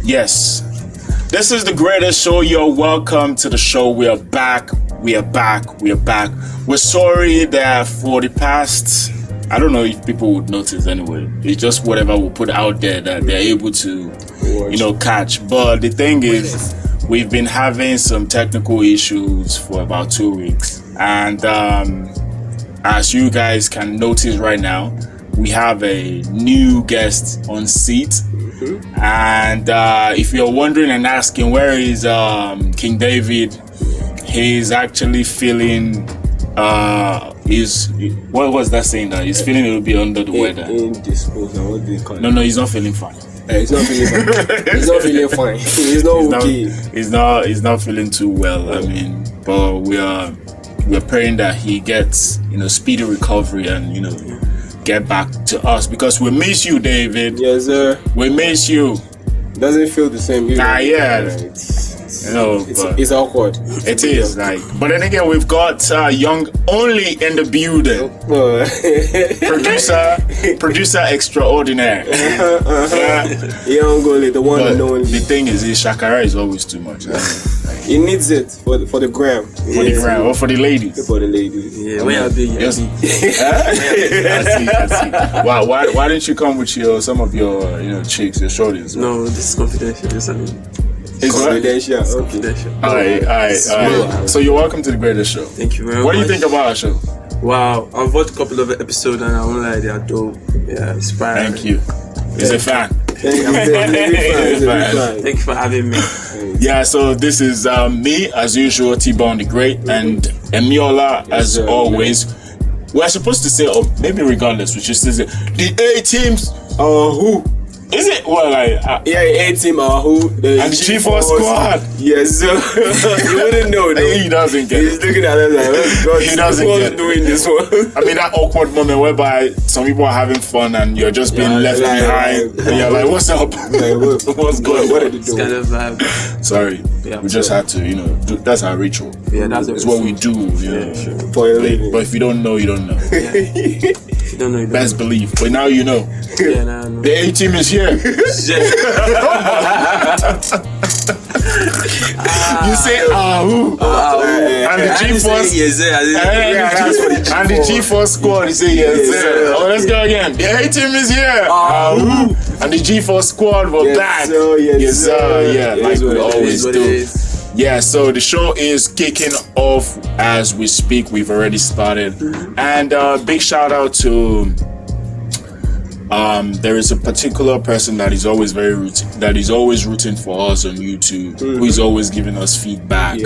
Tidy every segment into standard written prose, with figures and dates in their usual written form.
Yes. This is the greatest show. You're welcome to the show. We are back. We are back. We are back. We're sorry that for the past, I don't know if people would notice anyway. It's just whatever we put out there that they're able to, catch. But the thing is, we've been having some technical issues for about 2 weeks. And as you guys can notice right now, we have a new guest on seat. And if you're wondering and asking where is King David, he's actually feeling what was that saying that he's feeling a little bit under the weather. Indisposed. What do you call it? No, he's not feeling fine. He's not feeling fine. He's not feeling fine. He's not okay. He's not feeling too well. I mean, but we're praying that he gets speedy recovery and get back to us, because we miss you, David. Yes, sir. We miss you. Doesn't feel the same. It's awkward. It is but then again, we've got Young Only in the building. Producer extraordinaire. Young Only, the one and only. The thing is, Shakara is always too much. He needs it for the gram. For the gram, or for the ladies. For the ladies. Yeah, when you're big, I see. Why didn't you come with some of your chicks, your shorties? No, this is confidential. It's confidential. It's okay. confidential. All right. So you're welcome to the greatest show. Thank you very much. What do you think about our show? Wow, I've watched a couple of episodes and I won't lie, they are dope. Yeah, inspiring. Thank you. He's a fan. Thank you for having me. Yeah, so this is me, as usual, Tbon the Great, and Emiola, as always. We're supposed to say, or maybe regardless, we should say the A teams who? Is it? Well, A team who? And the G4 squad. Yes, sir. You wouldn't know, though. He doesn't get it. He's looking at us like, he doesn't get it. Doing this one. I mean, that awkward moment whereby some people are having fun and you're just being left behind. And you're like, what's up? What's going on? What did you do? It's kind of vibe. Sorry. Yeah, we just had to, that's our ritual. Yeah, that's what we do. Sure. For a living. But if you don't know, you don't know. Yeah. If you don't know, you don't Best believe. But now you know. Yeah, now I know. The A team is here. You say who? And the G4 and the G4 squad. You say yes, sir. Oh, let's go again. The A team is here. Who? And the G4 squad were back. Yes, sir. Yeah, like we always do. Yeah, so the show is kicking off as we speak. We've already started. And big shout out to there is a particular person that is always rooting for us on YouTube, who is always giving us feedback.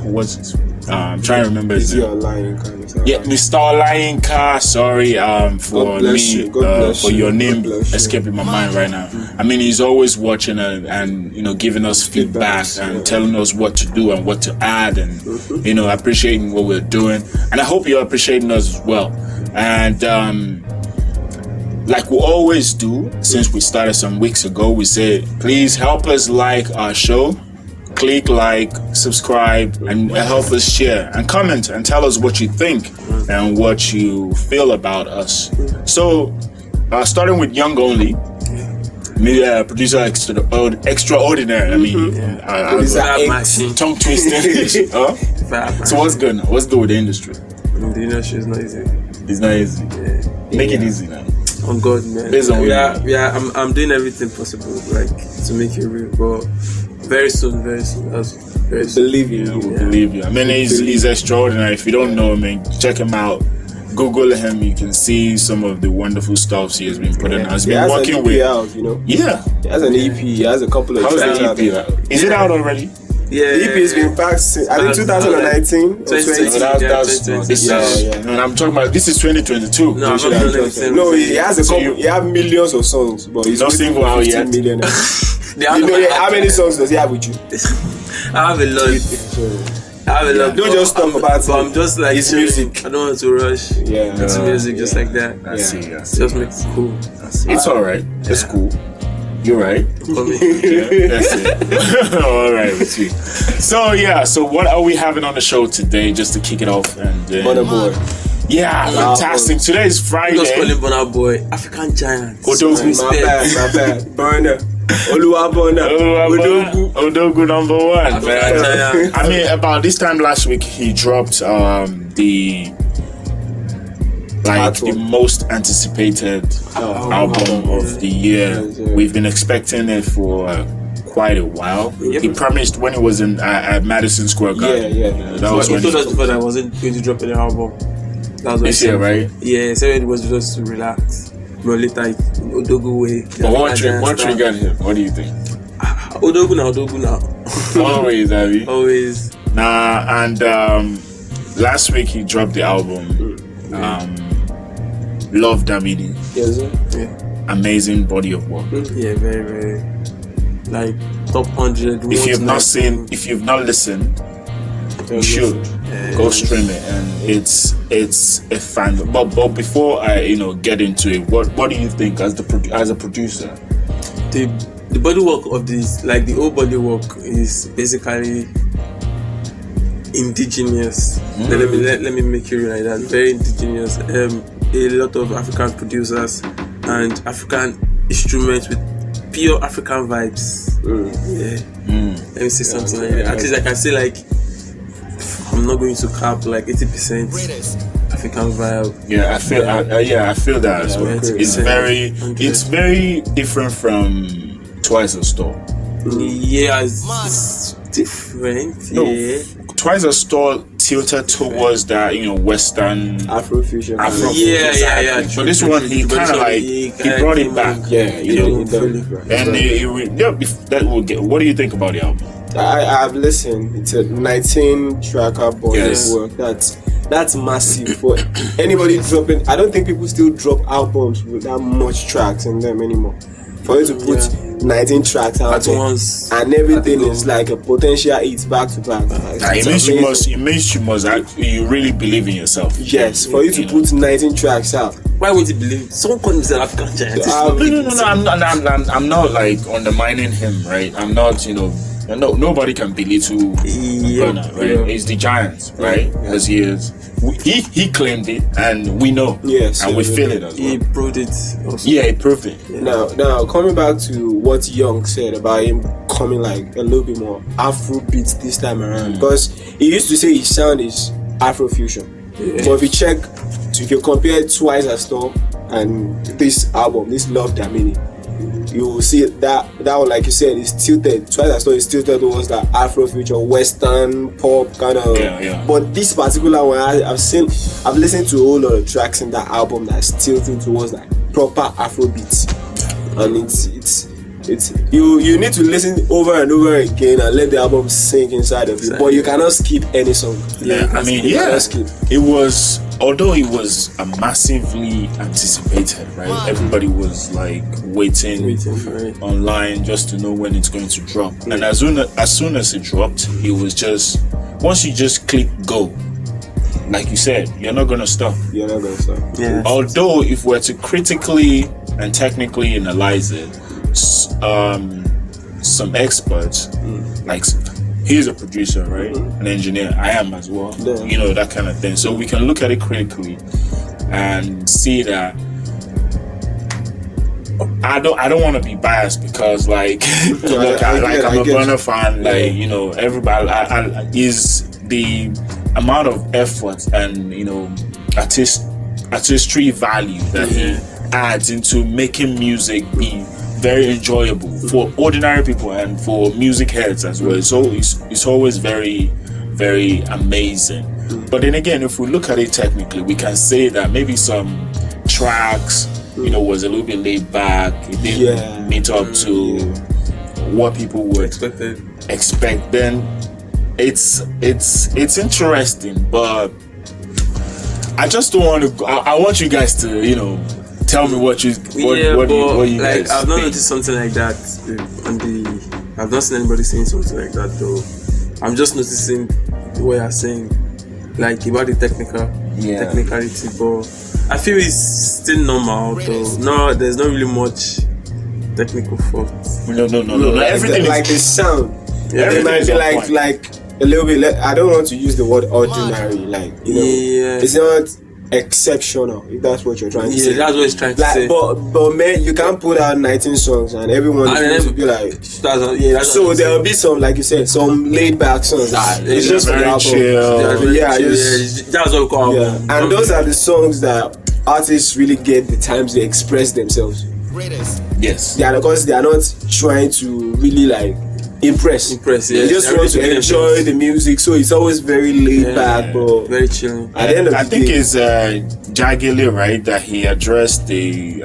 What's it? I'm trying to remember his name. Mr. Olayinka. Sorry for me for your name escaping my mind right now. I mean, he's always watching and giving us feedback and telling us what to do and what to add and appreciating what we're doing. And I hope you're appreciating us as well. And like we always do, since we started some weeks ago, we say, please help us like our show. Click like, subscribe, and help us share and comment and tell us what you think and what you feel about us. So, starting with Young Only, producer extraordinary. I mean, tongue twisting. So what's good now? What's good with the industry? The industry is not easy. It's not easy. Make it easy now. I'm good, man. I'm doing everything possible, to make it real, but very soon. Believe you. Believe you. I mean, he's extraordinary. If you don't know him, check him out. Google him. You can see some of the wonderful stuff he has been putting out. He has working with. Out, Yeah. He has an EP. He has a couple of. How's the EP out? Is it out already? Yeah. The EP has been back since I think 2019 or 2020. And I'm talking about this is 2022. No, he has a couple. He has millions of songs, but he's not single out yet. Million. How many songs does he have with you? I have a lot. Don't just talk about it. I'm just like it's music. I don't want to rush into music just like that. I see. Just makes it cool. It's alright. It's cool. You're right. For me. That's it. All right, with you. So what are we having on the show today, just to kick it off? And Burna Boy. Yeah, fantastic. Today is Friday. Just call him Burna Boy, African giant. My bad. Burna. Oluwabona. Odogu number one, man. I mean, about this time last week, he dropped the most anticipated album of the year. We've been expecting it for quite a while. He promised when he was in at Madison Square Garden. That was when he told us before that I wasn't going to drop any album. That was this year, right? Yeah, so it was just to relax. But later, Odogu way. But what triggered him? What do you think? Odogu now. Always, Abby. Always. Nah, and last week he dropped the album. Love Damini. Yes, sir. Yeah. Amazing body of work. Yeah, very, very. Like top 100. If you've not listened, you should go stream it, and it's a fan. But before I get into it, what do you think as a producer? The body work of this, like the old body work, is basically indigenous. Let me make it like that. Very indigenous. A lot of African producers and African instruments with pure African vibes. Let me say something like that. At least I can say I'm not going to cap 80% African vibe. Yeah, I feel that as well. It's very different from Twice a Store. Yeah, it's different. No, yeah. Twice a Store tilted towards that Western Afrofusion. Yeah. But this one he kind of he brought it back. Yeah, what do you think about the album? I've listened. It's a 19-tracker body of work. That's massive for anybody dropping. I don't think people still drop albums with that much tracks in them anymore. For you to put 19 tracks out there and everything is like a potential hit back to back. It means you really believe in yourself. Yes, for you to put 19 tracks out. Why would you believe? Someone called himself African giant. No. I'm not undermining him, right? I'm not, nobody can belittle Burna, right? Yeah. It's the giants, right? As he is. He claimed it, and we know. Yes, and we feel it as well. He proved it also. Yeah, he proved it. Yeah. Now coming back to what Young said about him coming a little bit more Afrobeat this time around, because he used to say his sound is Afrofusion. Yeah. But if you compare Twice a Store and this album, this Love Damini, you will see that one, like you said, is tilted. Twice a Store is tilted towards that Afrofuture, Western pop kind of. Yeah. But this particular one, I've listened to a whole lot of tracks in that album that's tilting towards proper Afrobeat, and it's you need to listen over and over again and let the album sink inside of you. But you cannot skip any song. It was. Although it was a massively anticipated, right? Everybody was waiting for it online just to know when it's going to drop. And as soon as it dropped, it was just, once you just click go, like you said, you're not gonna stop. Yeah. Although if we're to critically and technically analyze it, some experts he's a producer, right? An engineer. I am as well. Yeah. That kind of thing. So we can look at it critically and see that I don't want to be biased because I'm a Burna fan. Everybody is the amount of effort and artistry value that he adds into making music be very enjoyable for ordinary people and for music heads as well. So it's always very, very amazing. But then again, if we look at it technically, we can say that maybe some tracks, was a little bit laid back. It didn't meet up to what people would expect. Then it's interesting, but I just don't want to. I want you guys to, tell me what you guys I've not think. noticed something like that I've not seen anybody saying something like that though. I'm just noticing what you're saying, about the technicality, but I feel it's still normal though. No, there's not really much technical fault. No. Everything is the sound. It might be a little bit. I don't want to use the word ordinary. It's not exceptional, if that's what you're trying to say. Yeah, that's what he's trying to say. But man, you can't put out 19 songs and everyone is going to be like. So there'll be some, like you said, some laid back songs. It's just for the album. That's what we call album. And those are the songs that artists really get the time to express themselves. Yes. Yeah, because they are not trying to really like impress. They just want to enjoy the music, so it's always very laid back, but very chill. At the end of the I think day, it's Jagili, right, that he addressed the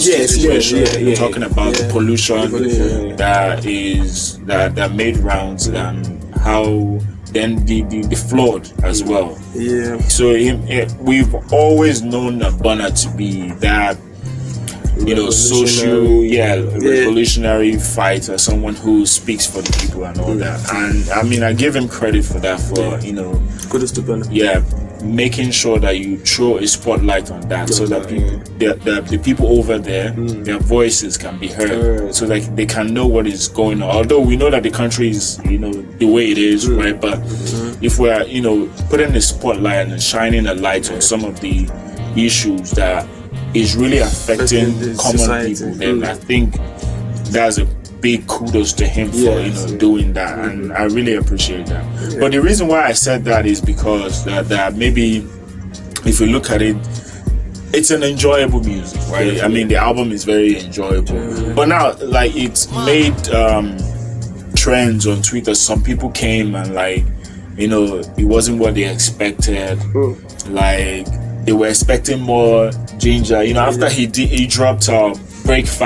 situation, talking about the pollution that made rounds and how then the flood as well. Yeah. So we've always known Burna to be that, you know, revolutionary fighter, someone who speaks for the people and all that. And I mean, I give him credit for that, for you know, kudos to Burna. Yeah, making sure that you throw a spotlight on that, so that people, the people over there, their voices can be heard, so that they can know what is going on. Although we know that the country is, you know, the way it is, right? But if we're, you know, putting the spotlight and shining a light on some of the issues that is really affecting common society. people, then I think that's a big kudos to him for doing that, and I really appreciate that. But the reason why I said that is because that maybe if you look at it, it's an enjoyable music, right? I mean, the album is very enjoyable, but now like it's made trends on Twitter. Some people came and like, you know, it wasn't what they expected. Like they were expecting more ginger, you know. After he dropped breakfast,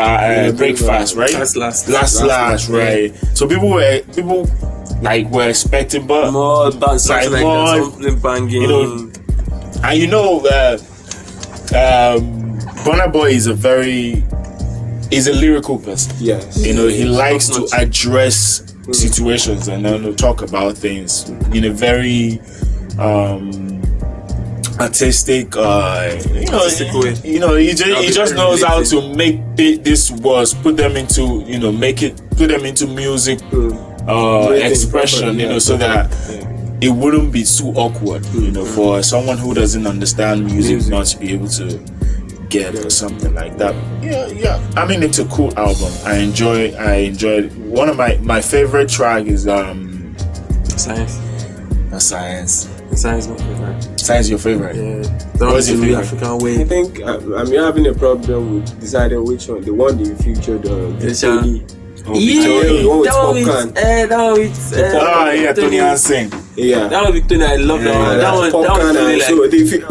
right? Last, right? So people were expecting, but more something like that, something banging, you know. And you know, Burna Boy is a lyrical person. Yes, you know, he likes to address situations and talk about things in a very artistic way. You know, he just knows how to make these words, put them into music expression, you know, so that it wouldn't be too awkward, you know, for someone who doesn't understand music not to be able to get or something like that. Yeah. I mean, it's a cool album. I enjoyed it. One of my favorite track is Science. Science. Science is my favorite. Science your favorite? Yeah. That was the African way. I think I'm having a problem with deciding which one. The one you featured, Tony. The one with Popcorn. Tony and Sing. Yeah. That one with Tony, I love that one. That one really so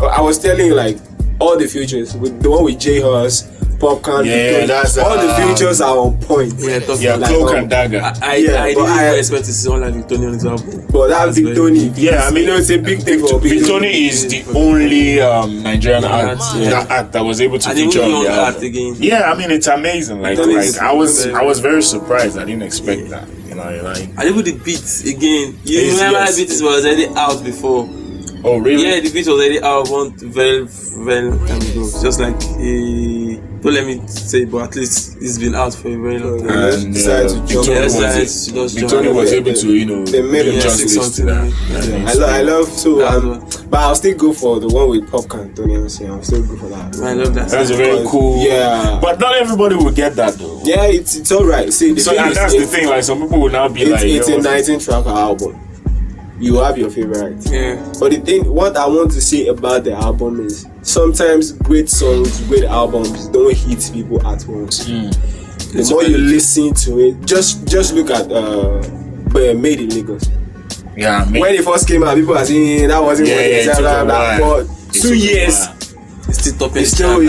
I was telling you, like, all the features, with the one with J Hus, Popcorn, that's all the features are on point. Cloak and Dagger. I didn't expect to see someone like Victony on his album. But that Victony, I mean, it's a big thing for Victony is the only Nigerian act that was able to feature on the album. Yeah, I mean, it's amazing. Like I was very surprised. I didn't expect that. You know, like. And even the beats again. You remember that beat was already out before. Oh really? Yeah, the beat was already out very long time ago. Just like don't let me say, but at least it's been out for a very long time. And Victony was able to, you know, they made a justice to that. I love too, but I'll still go for the one with Popcorn, Tony. I'll still go for that. I love that. That's a very cool. Yeah, but not everybody will get that though. Yeah, it's alright. See, that's the thing. Like some people will now be like, it's a 19-track album. You have your favorite. Yeah. But what I want to say about the album is sometimes great songs, great albums don't hit people at once. The more you listen to it, just look at Made in Lagos. Yeah. When it first came out, people were saying that wasn't but 2 years. It's still top. It's still in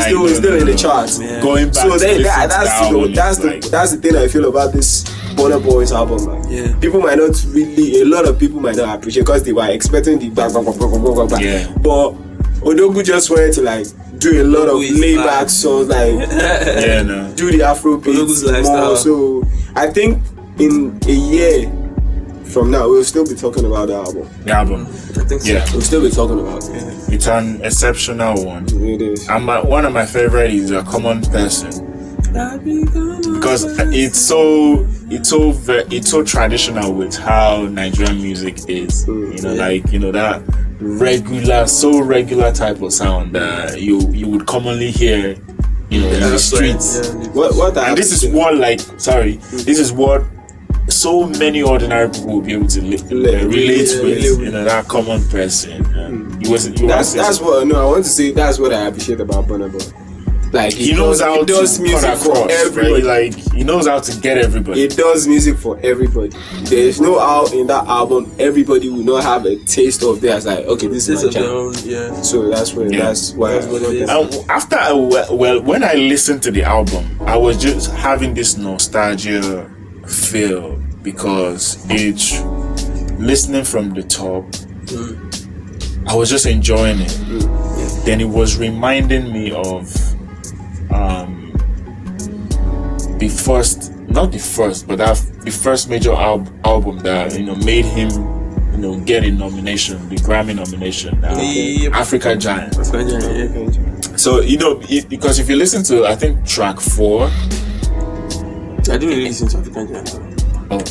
the charts. Yeah. Going back. So that's the thing I feel about this Burna Boy's album. Like, people might not really, a lot of people might not appreciate because they were expecting the bang. But Odogu just wanted to like do a lot of laid-back songs, like do the Afro beats more. So I think in a year from now, we'll still be talking about the album. I think so. We'll still be talking about it. It's an exceptional one. It is. And one of my favorite is A Common Person, because it's so traditional with how Nigerian music is. You know, like, you know, that regular type of sound that you would commonly hear, in the streets. What And this is what this is what so many ordinary people will be able to relate with, that common person. That's what I want to say. That's what I appreciate about Burna Boy. Like he knows how to does music cut across, for everybody. right? Like he knows how to get everybody. He does music for everybody. There is no how in that album everybody will not have a taste of theirs. Like, okay, this is my jam. So that's why. When I listened to the album, I was just having this nostalgia feel because it's listening from the top. I was just enjoying it. Then it was reminding me of the first major album that made him get a nomination, the Grammy nomination, Africa Giant. So because if you listen to, I think, track 4, I didn't really listen to African Giant. Oh,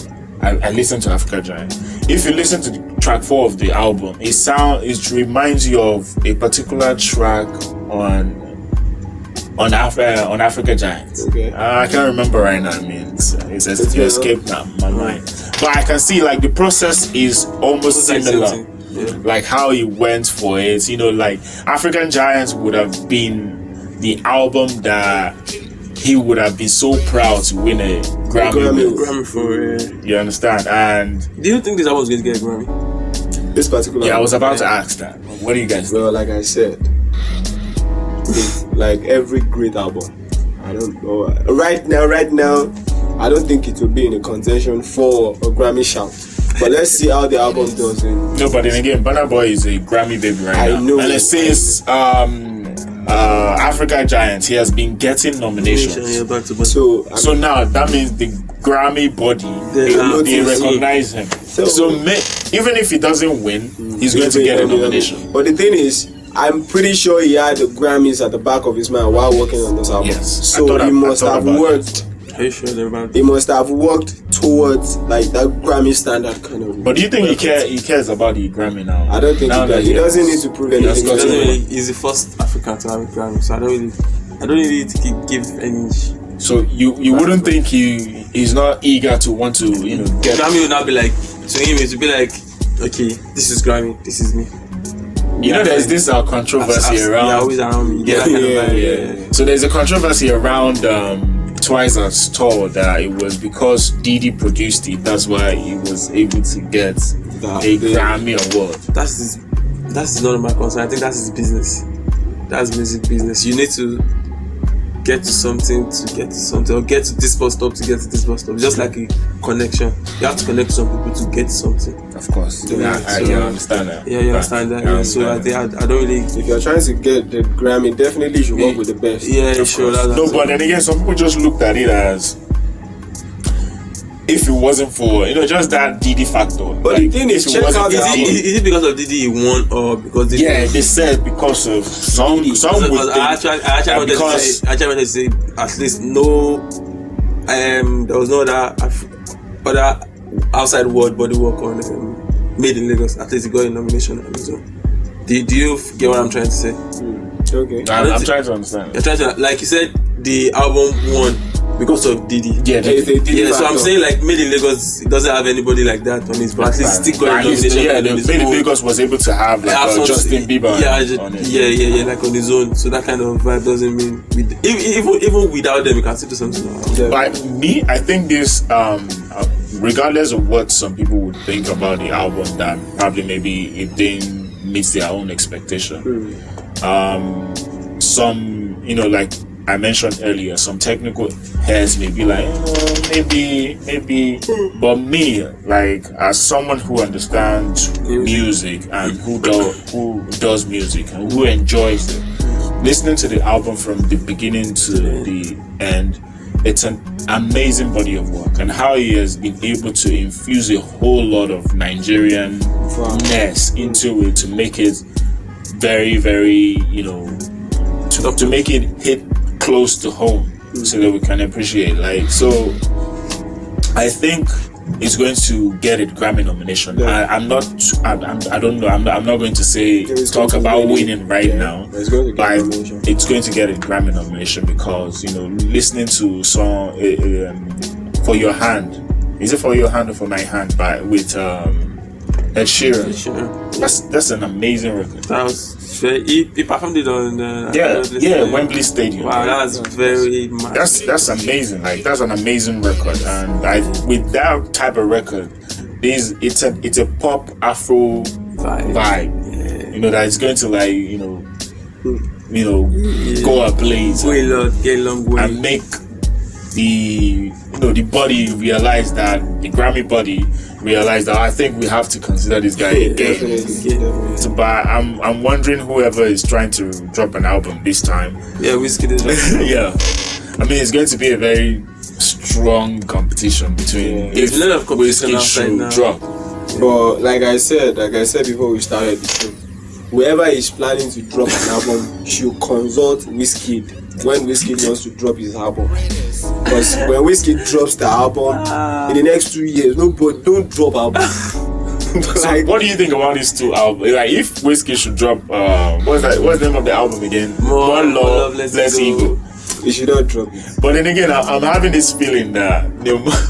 I listened to Africa Giant. If you listen to the track 4 of the album, it reminds you of a particular track on Africa Giant. Okay. I can't remember right now. I mean, it escaped my mind. But I can see like the process is almost similar. Like how he went for it. Like African Giants would have been the album that he would have been so proud to win a Grammy for. You understand? And do you think this album was going to get a Grammy? This particular. Yeah, I was about to ask that. What do you guys think? Well, like I said, it's like every great album. I don't know. Right now, I don't think it will be in a contention for a Grammy shout. But let's see how the album does. No, but then again, Burna Boy is a Grammy baby right now. I know. And it says Africa Giants. He has been getting nominations. So now that means the Grammy body they recognize him. So even if he doesn't win, he's going to get a nomination. But the thing is, I'm pretty sure he had the Grammys at the back of his mind while working on this album. Yes, so he must have worked. Are you sure about he must have worked towards like that Grammy standard kind of. But do you think he cares about the Grammy now? I don't think he doesn't need to prove anything. He's the first African to have a Grammy, so I don't really need to give any. So you wouldn't think he's not eager to want to get Grammy would not be like to him. It would be like, okay, this is Grammy, this is me. There's this controversy around. Yeah, always around me. Yeah. So there's a controversy around Twice as Tall that it was because Diddy produced it. That's why he was able to get a Grammy award. That's none of my concern. I think that's his business. That's music business. You need to get to something or get to this bus stop to get to this bus stop. Just like a connection. You have to connect some people to get to something. Of course. I understand that. Yeah, you understand that. Yeah. So I don't really. If you're trying to get the Grammy, definitely you should work with the best. Yeah, sure. No, but then again, some people just looked at it as if it wasn't for just that Diddy factor. But the thing is, check out is it because of Diddy he won or because Diddy? Yeah, they said because of some would think. I actually wanted to say at least no. There was no other outside world body work on Made in Lagos. At least he got a nomination on his own. Do you get what I'm trying to say? Okay. I'm trying to understand. You're trying to, like you said, the album won because of Diddy. Yeah, so I'm saying like Made in Lagos, it doesn't have anybody like that on it, but at least still got a nomination. Made in Lagos was able to have like Justin Bieber on it. Yeah, like on his own. So that kind of vibe doesn't mean even without them, you can still do something. But me, I think this, regardless of what some people would think about the album, that probably maybe it didn't meet their own expectation. Some, like I mentioned earlier, some technical heads may be like, maybe, but me, like as someone who understands music and who does music and who enjoys it, listening to the album from the beginning to the end, it's an amazing body of work, and how he has been able to infuse a whole lot of Nigerian-ness into it to make it very, very, to make it hit close to home, so that we can appreciate. So I think is going to get a Grammy nomination. Yeah. I don't know. I'm not going to say talk about winning right now, It's going to get but a nomination. it's going to get a Grammy nomination because listening to song For Your Hand. Is it For Your Hand or For My Hand with Ed Sheeran? Sure. That's an amazing record. That was he performed it on Wembley Stadium. Wow, that's very mad. That's amazing. Like that's an amazing record, and with that type of record, it's a pop Afro vibe. Yeah. That is going to go ablaze Go a lot, get a long way. and make the body realize that the Grammy body realize that I think we have to consider this guy again. Definitely. So, but I'm wondering whoever is trying to drop an album this time. Yeah, Whiskey did that. Yeah, I mean it's going to be a very strong competition between There's a lot of competition Whiskey outside should now. drop. But like I said before we started the show, whoever is planning to drop an album should consult Wizkid when Wizkid wants to drop his album. Because when Wizkid drops the album in the next 2 years, nobody don't drop album. So what do you think about these two albums? Like if Whiskey should drop what's the name of the album again? More Love, Less Ego. You should not drop it. But then again, I'm having this feeling that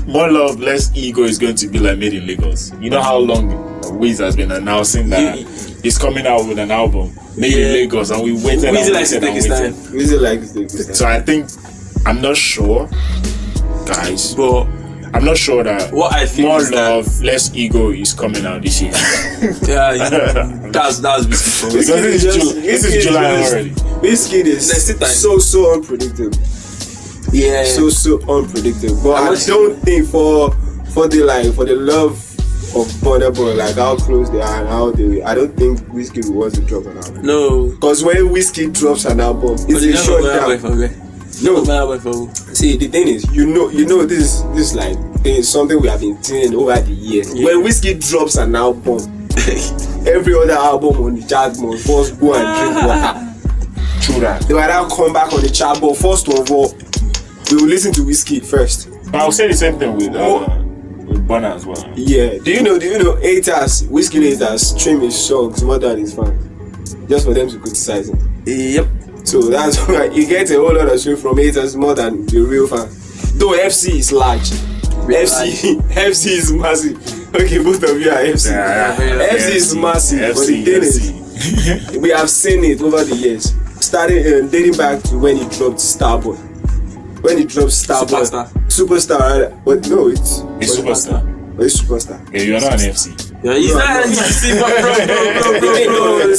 More Love, Less Ego is going to be like made in Lagos. You know how long Wiz has been announcing that he's coming out with an album made in Lagos, and we waited and Weezy likes to waited take and his Wizkid waited. like this thing. So I think I'm not sure, guys. But I'm not sure that what I feel More is Love, Less Ego is coming out this year. that's Whiskey for me. Because this is July already. Wizkid is so unpredictable. Yeah. So unpredictable. But I watched don't think for the love of Burna Boy, like how close they are and how I don't think Wizkid wants to drop an album. No. Because when Wizkid drops an album, it's a shutdown. No. See, the thing is, this is like it's something we have been seeing over the years. Yeah. When Wizkid drops an album, every other album on the chart must first go and drink water. True that. They might now come back on the chart, but first of all, we will listen to Wizkid first. But I'll say the same thing with Burna as well. Yeah. Do you know haters, Wizkid haters stream his songs more than his fans, just for them to criticize him. Yep. So that's why he gets a whole lot of stream from haters more than the real fan. Though FC is large. FC is massive. Okay, both of you are FC. FC is massive. But the thing is, we have seen it over the years. Starting dating back to when he dropped Starboy. When he dropped Starboy. Superstar. Right? But no, it's Superstar. But it's Superstar. Yeah, you're not an FC. Yeah, he's not FC, bro.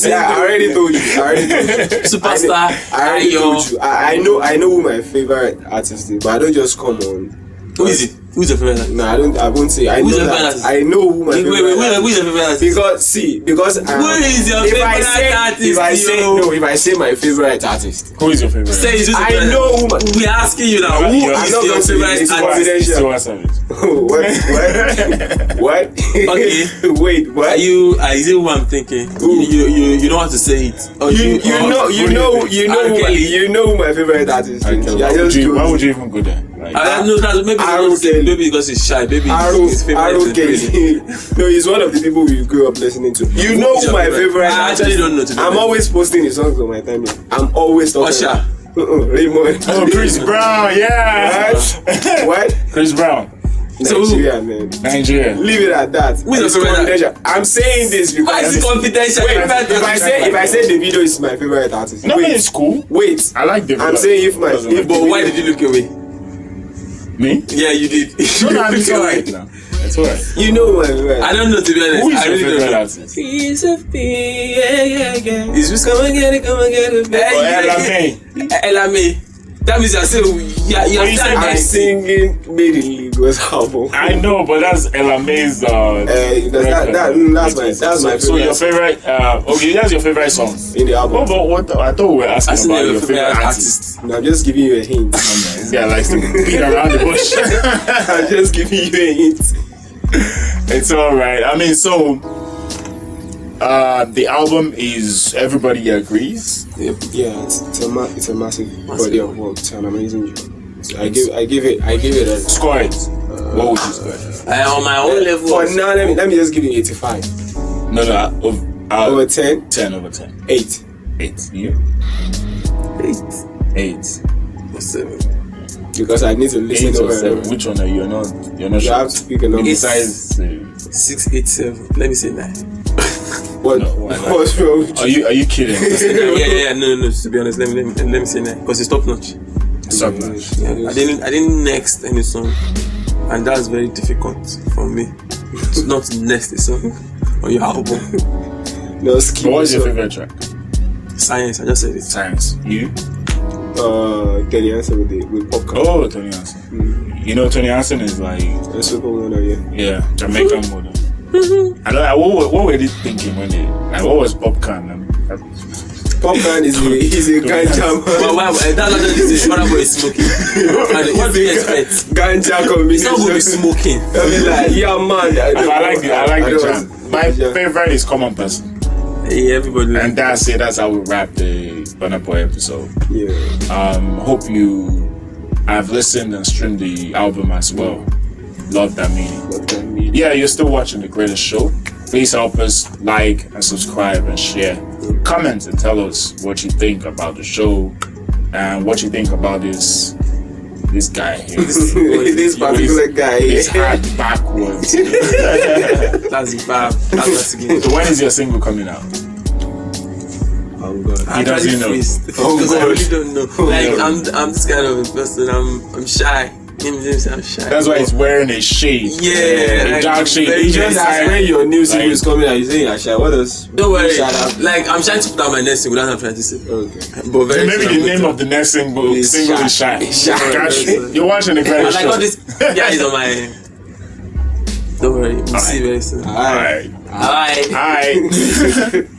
Yeah, I already told you. Superstar. I already told you. I know who my favorite artist is, but I don't just come on. Who is it? Who's your favorite artist? No, I won't say. I Who's know your that. favorite artist? I know who my favorite Who's your favorite artist? Because Who is your favorite artist? if I say my favorite artist, Who is your favorite? Say it's just I know who my, we're asking you now. Who I'm is not your gonna say favorite it's artist? Tiwa Savage. what? Okay. Wait, what? Is it who I'm thinking? You don't have to say it. Or You know who my favorite artist is. Why would you even go there? Like, maybe because he's shy. Maybe his favorite is No, he's one of the people we grew up listening to. You know who my favorite I actually don't know. I'm always posting his songs on my timeline. I'm always talking. Usher. Raymond. oh, Chris Brown, yeah. What? Chris Brown, Nigeria, man. Nigeria. Leave it at that. Who's It's your favorite confidential. I'm saying this because Why is it confidential? Wait, if I say Davido is my favorite artist, No, wait, it's cool. wait. I like David. I'm saying if but why did you look away? Me? Yeah, you did. No, it's alright now. It's alright. You know my favorite. I don't know, to be honest. Who is I your really favorite don't know. artist? Piece of me, yeah. Is this come and get it, Ella May. Ella May. That means I say, you said I'm singing Made in Lagos album. I know, but that's Ella May's. That's my favorite. So your favorite? Okay, that's your favorite song In the album. What I thought we were asking about your favorite artist. No, I'm just giving you a hint. This guy likes to beat around the bush. I'm just giving you a hint. It's alright. I mean, so the album is everybody agrees. Yeah, it's a massive body of work. It's an amazing job. So I give it a Score it. What would you score? On my own level. For now, let me just give you 85. No, Over 10? 10 over 10. 8. 8. You? 8. Or 7. Because I need to listen 8 to or 7. Which one are you? You're not You sure. have to pick a number. Besides, 6, 8, 7. Let me say 9. What? No, why not? What's wrong with you? are you kidding? Yeah. No. To be honest, let me say 9 because it's top notch. Stop that. Yeah, I didn't next any song, and that's very difficult for me. To not next a song on your album. No, skip. But what's your so- favorite track? Science, I just said it. Science. You? Teddy Answer with Popcorn. Oh, Tony Hansen. You know, Tony Hansen is like, That's super well known, yeah. Jamaican model. I don't know, what were they thinking when they, like, what was popcorn? Popcorn is a ganja But why? That's not just this. What about smoking? And what do you expect? ganja combination. It's not going to be smoking. I mean, like, yeah, man. I like the don't- jam. My favorite is Common Person. Hey, everybody. And that's it. That's how we wrap the Burna Boy episode. Yeah. Hope you have listened and streamed the album as well. Love Damini. Yeah, you're still watching The Greatest Show. Please help us like and subscribe and share. Comment and tell us what you think about the show and what you think about this guy here. This particular guy. His hat backwards. That's the vibe. That's the So when is your single coming out? Oh, God. He doesn't know. Because I really don't know. Like I'm this kind of a person. I'm shy. I'm shy. That's why he's wearing a shade. Yeah, A dark shade. You just ask when your new single is coming out. You say, Asha, what does? Don't worry. Shut up. Like I'm trying to put out my next single. That's what I'm trying to say. Okay. But very Maybe soon the I'm name going of the next single Is is Shy. Shy. Shy. Gosh, you're watching The to- Greatest like Show. all this guys on my. Don't worry. We'll see very soon. Alright. Alright. Alright.